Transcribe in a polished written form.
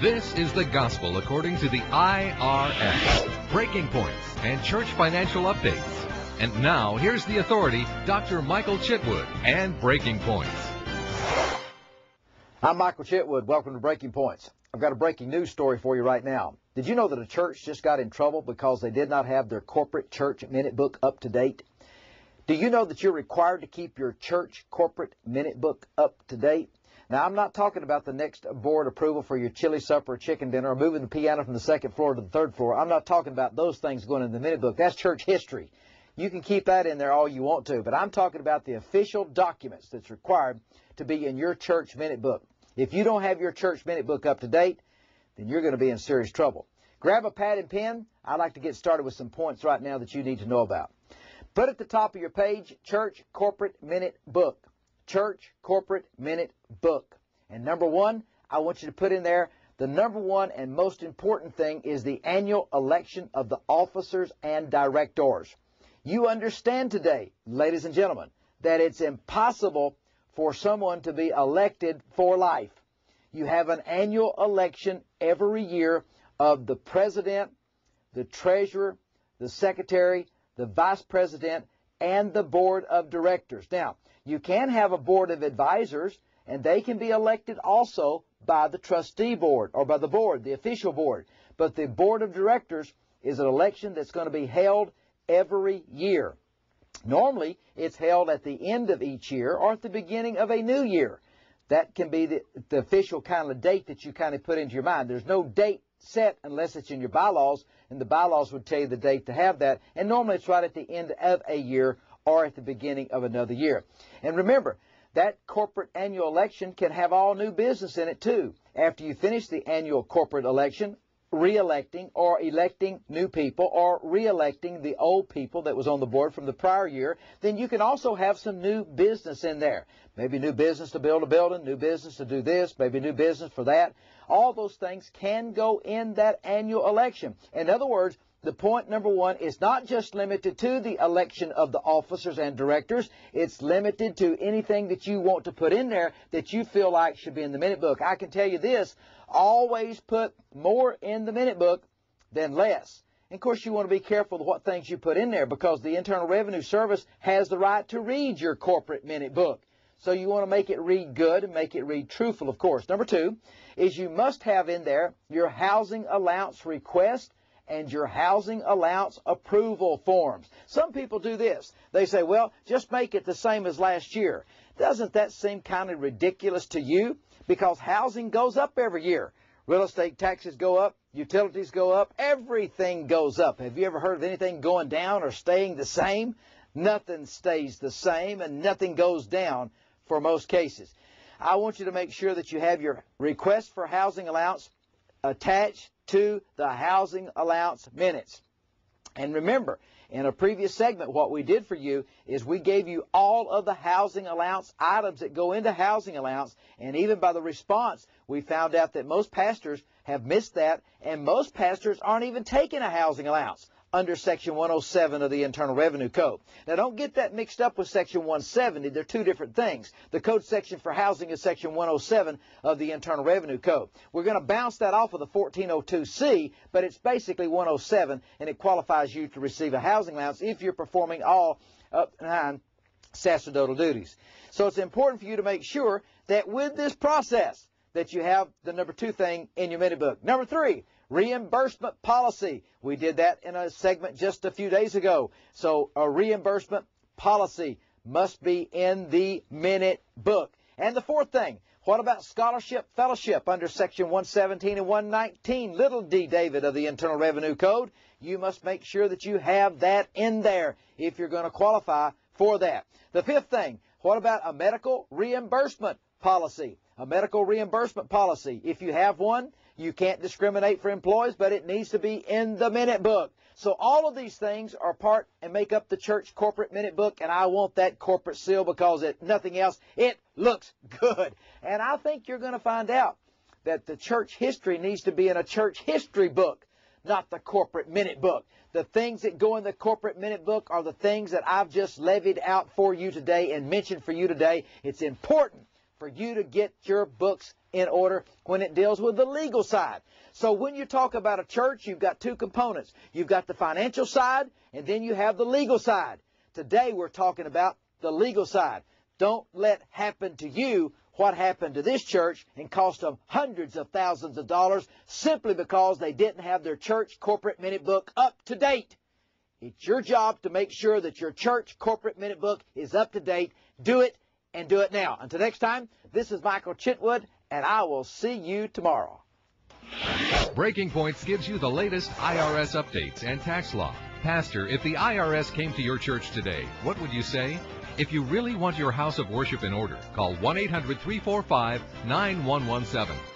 This is the gospel according to the IRS, Breaking Points and Church Financial Updates. And now, here's the authority, Dr. Michael Chitwood and Breaking Points. I'm Michael Chitwood. Welcome to Breaking Points. I've got a breaking news story for you right now. Did you know that a church just got in trouble because they did not have their corporate church minute book up to date? Do you know that you're required to keep your church corporate minute book up to date? Now, I'm not talking about the next board approval for your chili supper or chicken dinner or moving the piano from the second floor to the third floor. I'm not talking about those things going in the minute book. That's church history. You can keep that in there all you want to, but I'm talking about the official documents that's required to be in your church minute book. If you don't have your church minute book up to date, then you're going to be in serious trouble. Grab a pad and pen. I'd like to get started with some points right now that you need to know about. Put at the top of your page, Church Corporate Minute Book. Church Corporate Minute Book. And number one, I want you to put in there, the number one and most important thing is the annual election of the officers and directors. You understand today, ladies and gentlemen, that it's impossible for someone to be elected for life. You have an annual election every year of the president, the treasurer, the secretary, the vice president, and the board of directors. Now, you can have a board of advisors, and they can be elected also by the trustee board or by the board, the official board. But the board of directors is an election that's going to be held every year. Normally, it's held at the end of each year or at the beginning of a new year. That can be the official kind of date that you kind of put into your mind. There's no date set unless it's in your bylaws, and the bylaws would tell you the date to have that. And normally it's right at the end of a year or at the beginning of another year. And remember, that corporate annual election can have all new business in it too. After you finish the annual corporate election, re-electing or electing new people or re-electing the old people that was on the board from the prior year, then you can also have some new business in there. Maybe new business to build a building, new business to do this, maybe new business for that. All those things can go in that annual election. In other words, the point number one is not just limited to the election of the officers and directors. It's limited to anything that you want to put in there that you feel like should be in the minute book. I can tell you this, always put more in the minute book than less. And of course, you want to be careful of what things you put in there because the Internal Revenue Service has the right to read your corporate minute book. So you want to make it read good and make it read truthful, of course. Number two is you must have in there your housing allowance request and your housing allowance approval forms. Some people do this. They say, well, just make it the same as last year. Doesn't that seem kind of ridiculous to you? Because housing goes up every year. Real estate taxes go up, utilities go up, everything goes up. Have you ever heard of anything going down or staying the same? Nothing stays the same and nothing goes down for most cases. I want you to make sure that you have your request for housing allowance attached to the housing allowance minutes. And remember, in a previous segment, what we did for you is we gave you all of the housing allowance items that go into housing allowance, and even by the response, we found out that most pastors have missed that, and most pastors aren't even taking a housing allowance under Section 107 of the Internal Revenue Code. Now, don't get that mixed up with Section 170. They're two different things. The code section for housing is Section 107 of the Internal Revenue Code. We're going to bounce that off of the 1402C, but it's basically 107, and it qualifies you to receive a housing allowance if you're performing all up to 9 sacerdotal duties. So it's important for you to make sure that with this process that you have the number two thing in your minute book. Number three, reimbursement policy. We did that in a segment just a few days ago. So a reimbursement policy must be in the minute book. And the fourth thing, what about scholarship fellowship under Section 117 and 119, little d, David, of the Internal Revenue Code? You must make sure that you have that in there if you're going to qualify for that. The fifth thing, what about a medical reimbursement policy? A medical reimbursement policy. If you have one, you can't discriminate for employees, but it needs to be in the minute book. So all of these things are part and make up the church corporate minute book, and I want that corporate seal because if nothing else, it looks good. And I think you're going to find out that the church history needs to be in a church history book, not the corporate minute book. The things that go in the corporate minute book are the things that I've just levied out for you today and mentioned for you today. It's important for you to get your books in order when it deals with the legal side. So when you talk about a church, you've got two components. You've got the financial side, and then you have the legal side. Today we're talking about the legal side. Don't let happen to you what happened to this church and cost them hundreds of thousands of dollars simply because they didn't have their church corporate minute book up to date. It's your job to make sure that your church corporate minute book is up to date. Do it, and do it now. Until next time, this is Michael Chitwood, and I will see you tomorrow. Breaking Points gives you the latest IRS updates and tax law. Pastor, if the IRS came to your church today, what would you say? If you really want your house of worship in order, call 1-800-345-9117.